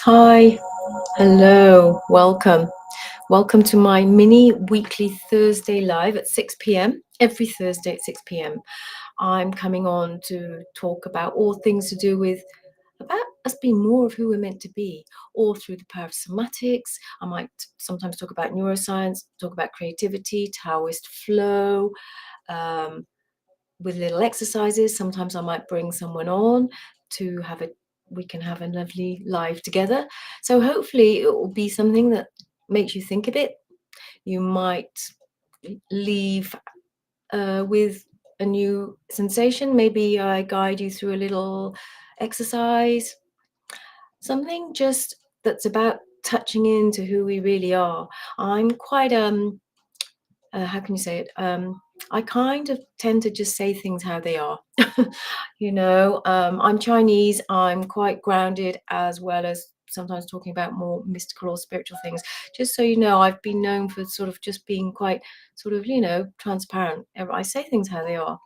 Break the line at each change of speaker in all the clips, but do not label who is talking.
Hi, hello, welcome. Welcome to my mini weekly Thursday live at 6 p.m. Every Thursday at 6 p.m. I'm coming on to talk about all things to do with about us being more of who we're meant to be, all through the power of somatics. I might sometimes talk about neuroscience, talk about creativity, Taoist flow, with little exercises. Sometimes I might bring someone on to we can have a lovely live together. So hopefully it will be something that makes you think a bit. You might leave with a new sensation. Maybe I guide you through a little exercise, something just that's about touching into who we really are. I'm quite how can you say it? I kind of tend to just say things how they are. I'm Chinese. I'm quite grounded, as well as sometimes talking about more mystical or spiritual things. Just so you know, I've been known for sort of just being quite sort of, transparent. I say things how they are.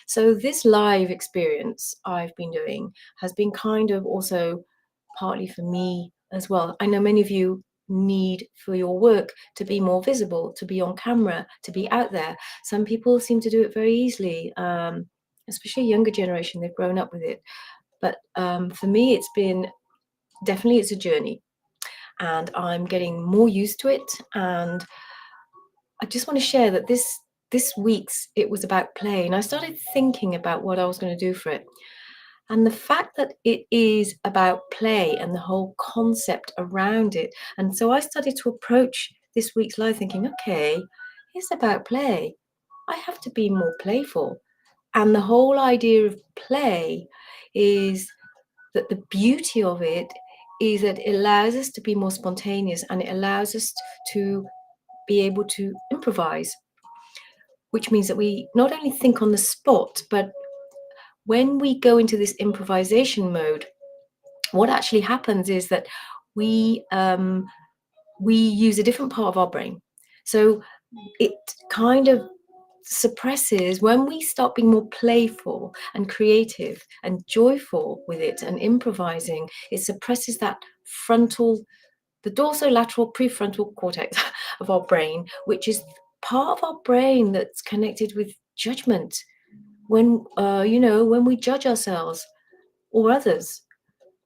So this live experience I've been doing has been kind of also partly for me as well. I know many of you need for your work to be more visible, to be on camera, to be out there. Some people seem to do it very easily, especially younger generation. They've grown up with it. But for me, it's a journey, and I'm getting more used to it. And I just want to share that this week's it was about play, and I started thinking about what I was going to do for it. And the fact that it is about play and the whole concept around it. And so I started to approach this week's live thinking, okay, it's about play. I have to be more playful. And the whole idea of play is that the beauty of it is that it allows us to be more spontaneous, and it allows us to be able to improvise, which means that we not only think on the spot, but when we go into this improvisation mode, what actually happens is that we use a different part of our brain. So it kind of suppresses when we start being more playful and creative and joyful with it and improvising. It suppresses that the dorsolateral prefrontal cortex of our brain, which is part of our brain that's connected with judgment. When we judge ourselves or others.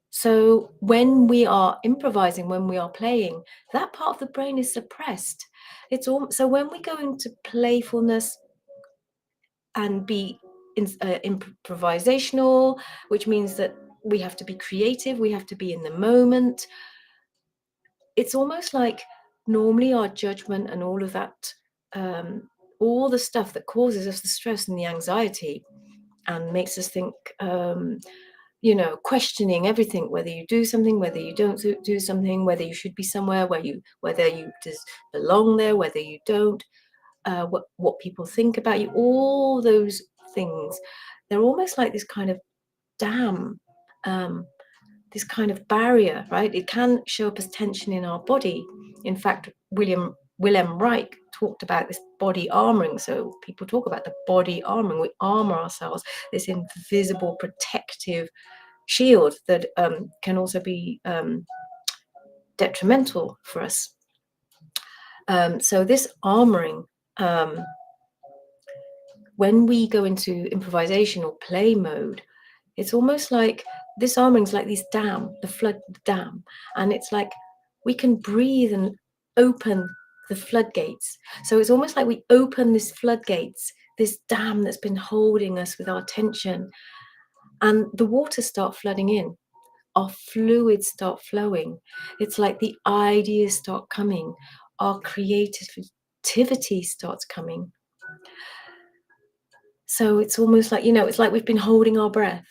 So when we are improvising, when we are playing, that part of the brain is suppressed. So when we go into playfulness and be improvisational, which means that we have to be creative, we have to be in the moment. It's almost like normally our judgment and all of that, all the stuff that causes us the stress and the anxiety and makes us think, questioning everything, whether you do something, whether you don't do something, whether you should be somewhere, whether you just belong there, whether you don't, what people think about you, all those things. They're almost like this kind of dam, this kind of barrier, right? It can show up as tension in our body. In fact, Wilhelm Reich talked about this body armoring. So people talk about the body armoring. We armor ourselves, this invisible protective shield that can also be detrimental for us. So this armoring, when we go into improvisation or play mode, it's almost like this armoring is like this dam, the flood dam, and it's like we can breathe and open the floodgates. So it's almost like we open this floodgates, this dam that's been holding us with our tension, and the water start flooding in. Our fluids start flowing. It's like the ideas start coming. Our creativity starts coming. So it's almost like, it's like we've been holding our breath.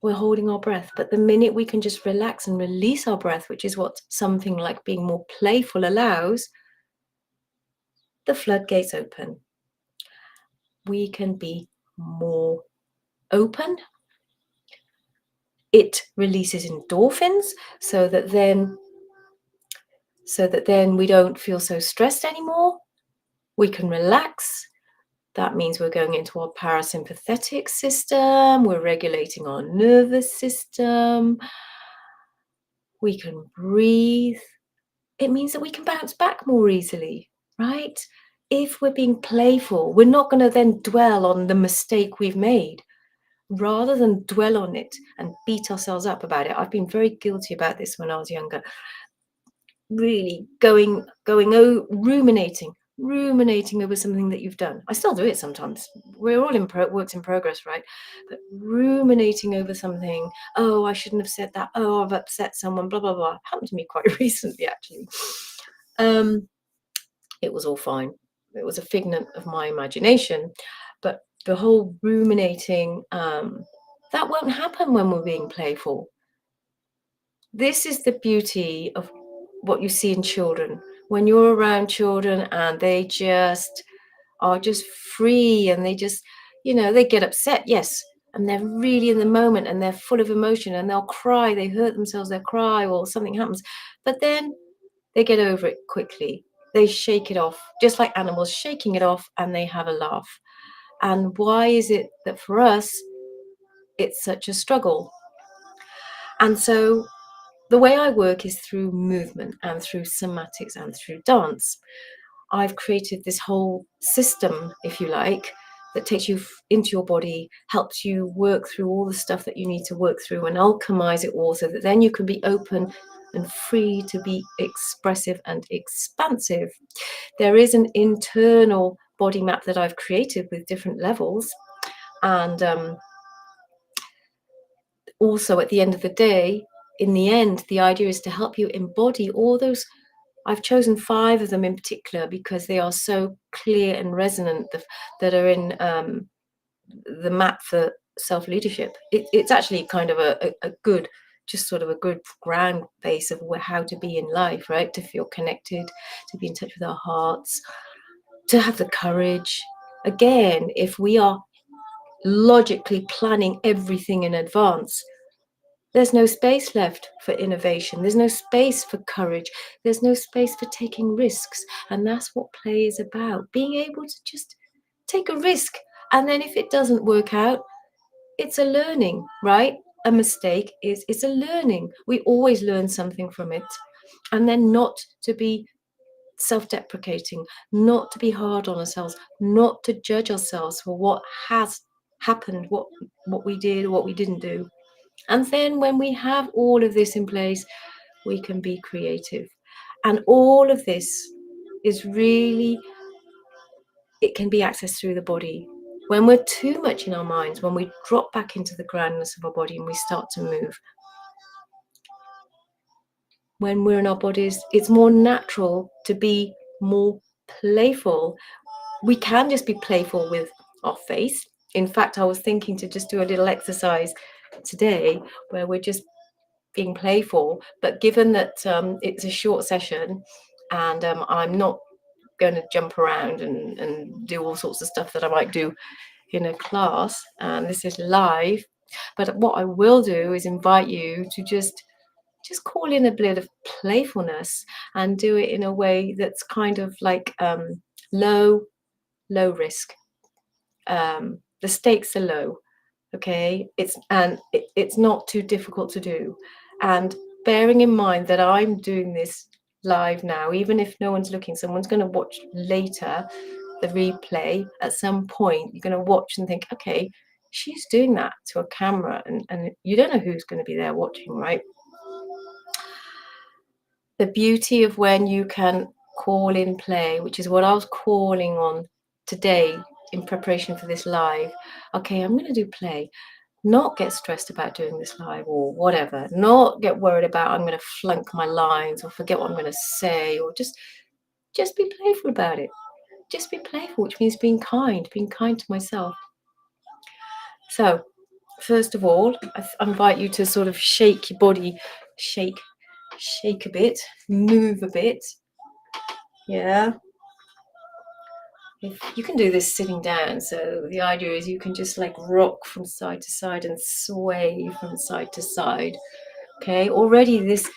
We're holding our breath. But the minute we can just relax and release our breath, which is what something like being more playful allows, the floodgates open. We can be more open. It releases endorphins so that then we don't feel so stressed anymore. We can relax. That means we're going into our parasympathetic system, we're regulating our nervous system, we can breathe. It means that we can bounce back more easily, right? If we're being playful, we're not going to then dwell on the mistake we've made. Rather than dwell on it and beat ourselves up about it. I've been very guilty about this when I was younger. Really ruminating over something that you've done. I still do it sometimes. We're all in works in progress, right? But ruminating over something. Oh, I shouldn't have said that. Oh, I've upset someone. Blah blah blah. Happened to me quite recently, actually. It was all fine. It was a figment of my imagination, but the whole ruminating, that won't happen when we're being playful. This is the beauty of what you see in children. When you're around children and they just are just free and they just, they get upset, yes, and they're really in the moment and they're full of emotion and they'll cry, they hurt themselves, they'll cry or something happens. But then they get over it quickly. They shake it off, just like animals shaking it off, and they have a laugh. And why is it that for us, it's such a struggle? And so the way I work is through movement and through somatics and through dance. I've created this whole system, if you like, that takes you into your body, helps you work through all the stuff that you need to work through and alchemize it all so that then you can be open and free to be expressive and expansive. There is an internal body map that I've created with different levels. And also at the end of the day, in the end, the idea is to help you embody all those. I've chosen 5 of them in particular because they are so clear and resonant that are in the map for self-leadership. It's actually kind of a good, just sort of a good ground base of how to be in life, right? To feel connected, to be in touch with our hearts, to have the courage. Again, if we are logically planning everything in advance, there's no space left for innovation. There's no space for courage. There's no space for taking risks. And that's what play is about, being able to just take a risk. And then if it doesn't work out, it's a learning, right? A mistake is it's a learning. We always learn something from it. And then not to be self-deprecating, not to be hard on ourselves, not to judge ourselves for what has happened, what we did or what we didn't do. And then when we have all of this in place, we can be creative. And all of this is really, it can be accessed through the body. When we're too much in our minds, when we drop back into the groundness of our body and we start to move, when we're in our bodies, it's more natural to be more playful. We can just be playful with our face. In fact, I was thinking to just do a little exercise today where we're just being playful, but given that it's a short session and I'm not going to jump around and do all sorts of stuff that I might do in a class, and this is live, but what I will do is invite you to just call in a bit of playfulness and do it in a way that's kind of like low risk. The stakes are low. Okay, it's not too difficult to do, and bearing in mind that I'm doing this live now, even if no one's looking, someone's going to watch later the replay. At some point you're going to watch and think, okay, she's doing that to a camera, and you don't know who's going to be there watching, right? The beauty of when you can call in play, which is what I was calling on today in preparation for this live. Okay, I'm going to do play. Not get stressed about doing this live or whatever, not get worried about I'm going to flunk my lines or forget what I'm going to say, or just be playful about it. Just be playful, which means being kind to myself. So first of all, I invite you to sort of shake your body, shake a bit, move a bit. Yeah, if you can do this sitting down, so the idea is you can just like rock from side to side and sway from side to side. Okay, already this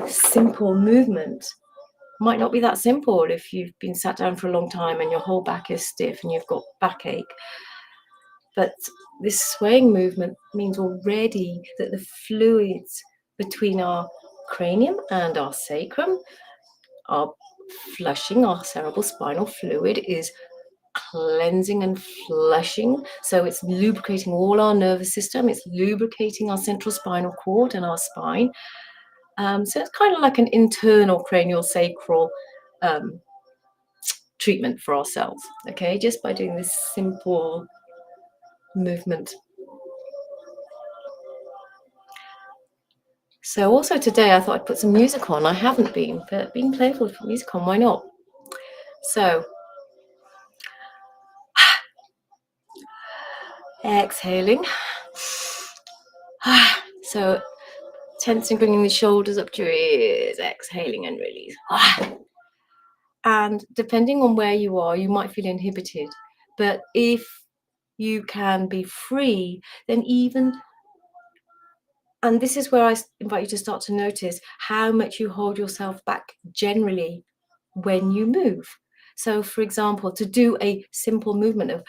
simple movement Might not be that simple if you've been sat down for a long time and your whole back is stiff and you've got backache. But this swaying movement means already that the fluids between our cranium and our sacrum are flushing. Our cerebral spinal fluid is cleansing and flushing. So it's lubricating all our nervous system. It's lubricating our central spinal cord and our spine. So it's kind of like an internal cranial sacral treatment for ourselves, okay, just by doing this simple movement. So also today I thought I'd put some music on. I haven't been, but being playful with music on, why not? So exhaling. So tensing, bringing the shoulders up to your ears, exhaling and release. And depending on where you are, you might feel inhibited. But if you can be free, then even, and this is where I invite you to start to notice how much you hold yourself back generally when you move. So, for example, to do a simple movement of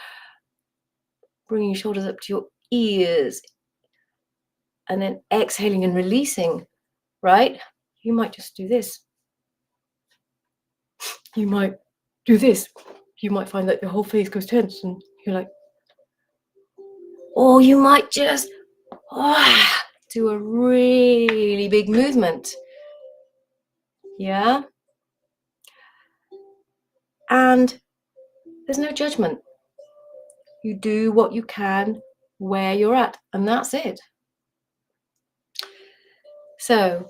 bringing your shoulders up to your ears and then exhaling and releasing, right? You might just do this. You might do this. You might find that your whole face goes tense and you're like, or you might just do a really big movement. Yeah. And there's no judgment. You do what you can where you're at, and that's it. So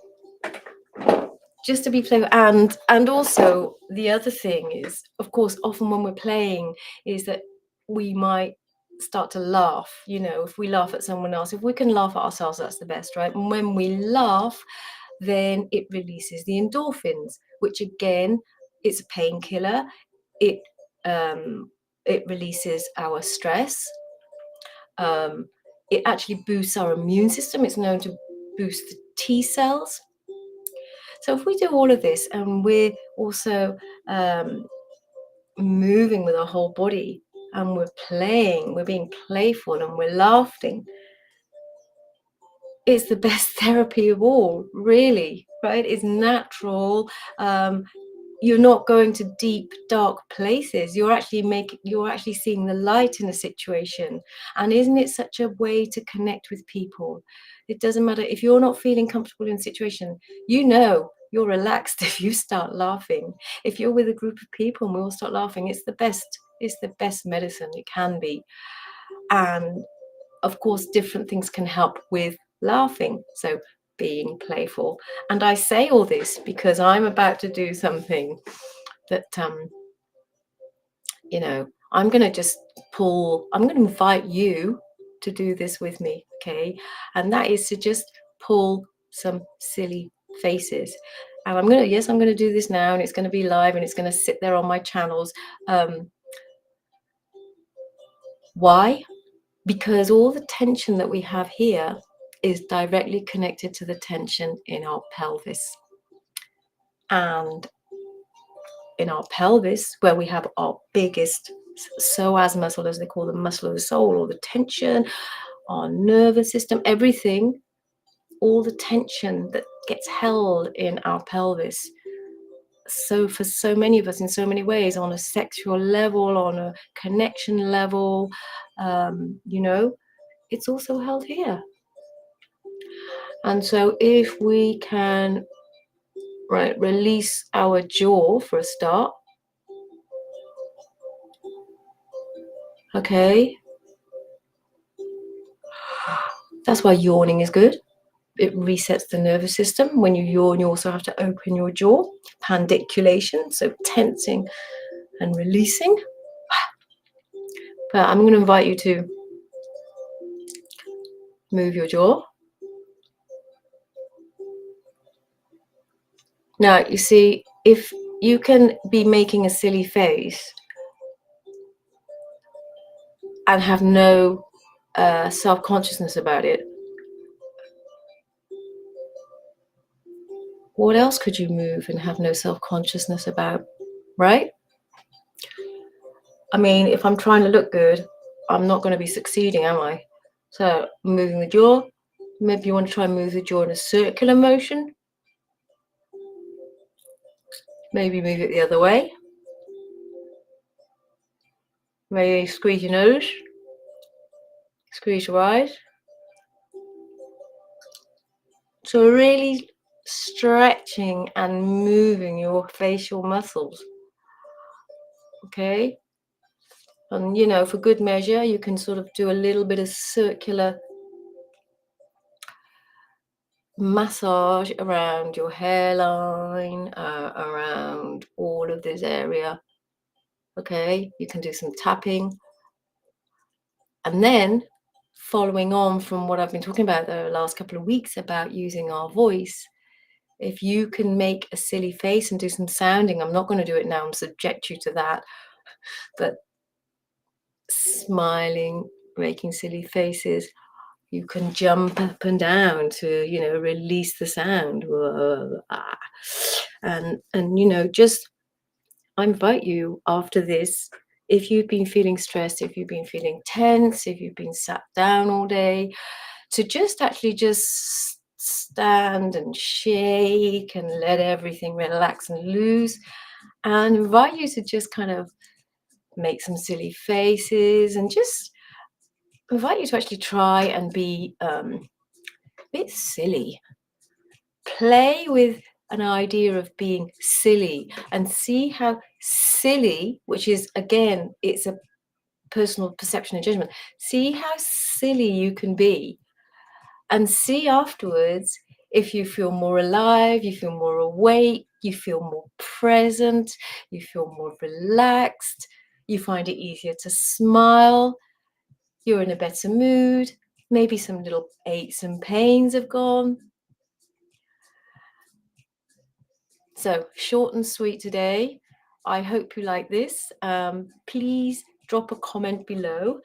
just to be playful, and also the other thing is, of course, often when we're playing is that we might start to laugh. You know, if we laugh at someone else, if we can laugh at ourselves, that's the best, right? And when we laugh, then it releases the endorphins, which again, it's a painkiller. It releases our stress. It actually boosts our immune system. It's known to boost the T cells. So if we do all of this and we're also moving with our whole body and we're playing, we're being playful and we're laughing, it's the best therapy of all, really, right? It's natural. You're not going to deep, dark places. You're actually seeing the light in a situation. And isn't it such a way to connect with people? It doesn't matter if you're not feeling comfortable in a situation, you know you're relaxed if you start laughing. If you're with a group of people and we all start laughing, it's the best medicine it can be. And of course, different things can help with laughing. So being playful. And I say all this because I'm about to do something that, I'm going to invite you to do this with me. Okay. And that is to just pull some silly faces. And I'm going to do this now, and it's going to be live and it's going to sit there on my channels. Why? Because all the tension that we have here is directly connected to the tension in our pelvis. And in our pelvis, where we have our biggest psoas muscle, as they call the muscle of the soul, or the tension, our nervous system, everything, all the tension that gets held in our pelvis. So for so many of us, in so many ways, on a sexual level, on a connection level, it's also held here. And so if we can, release our jaw for a start. Okay. That's why yawning is good. It resets the nervous system. When you yawn, you also have to open your jaw. Pandiculation, so tensing and releasing. But I'm going to invite you to move your jaw. Now, you see, if you can be making a silly face and have no self-consciousness about it, What else could you move and have no self-consciousness about, right? I mean, if I'm trying to look good, I'm not going to be succeeding, am I? So moving the jaw, maybe you want to try and move the jaw in a circular motion. Maybe move it the other way. Maybe squeeze your nose, squeeze your eyes. So really stretching and moving your facial muscles. Okay? And you know, for good measure, you can sort of do a little bit of circular massage around your hairline, around all of this area. Okay, you can do some tapping. And then, following on from what I've been talking about the last couple of weeks about using our voice, if you can make a silly face and do some sounding, I'm not going to do it now and subject you to that, but smiling, making silly faces, you can jump up and down to, you know, release the sound. Whoa, ah. And you know, just I invite you after this, if you've been feeling stressed, if you've been feeling tense, if you've been sat down all day, to just actually just stand and shake and let everything relax and loose, and invite you to just kind of make some silly faces and just invite you to actually try and be a bit silly. Play with an idea of being silly and see how silly, which is again, it's a personal perception and judgment. See how silly you can be and see afterwards if you feel more alive, you feel more awake, you feel more present, you feel more relaxed, you find it easier to smile, you're in a better mood, maybe some little aches and pains have gone. So short and sweet today. I hope you like this. Please drop a comment below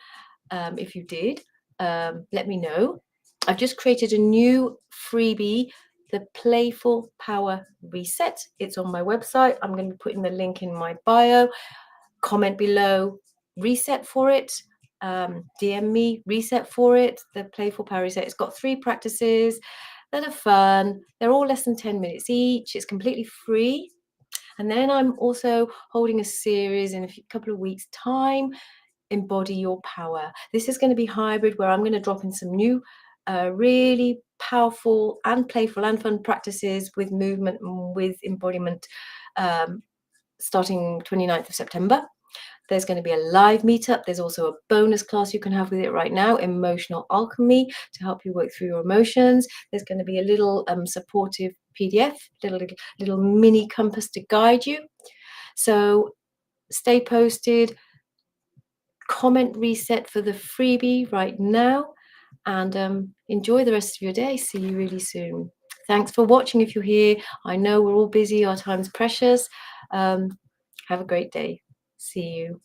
if you did. Let me know. I've just created a new freebie, the Playful Power Reset. It's on my website. I'm going to be putting the link in my bio. Comment below, reset for it. DM me, reset for it. The Playful Power Reset. It's got 3 practices that are fun. They're all less than 10 minutes each. It's completely free. And then I'm also holding a series in a couple of weeks' time, Embody Your Power. This is going to be hybrid, where I'm going to drop in some new, really powerful and playful and fun practices with movement and with embodiment, starting 29th of September. There's going to be a live meetup. There's also a bonus class you can have with it right now, Emotional Alchemy, to help you work through your emotions. There's going to be a little supportive PDF, little mini compass to guide you. So stay posted. Comment reset for the freebie right now, and enjoy the rest of your day. See you really soon. Thanks for watching if you're here. I know we're all busy. Our time's precious. Have a great day. See you.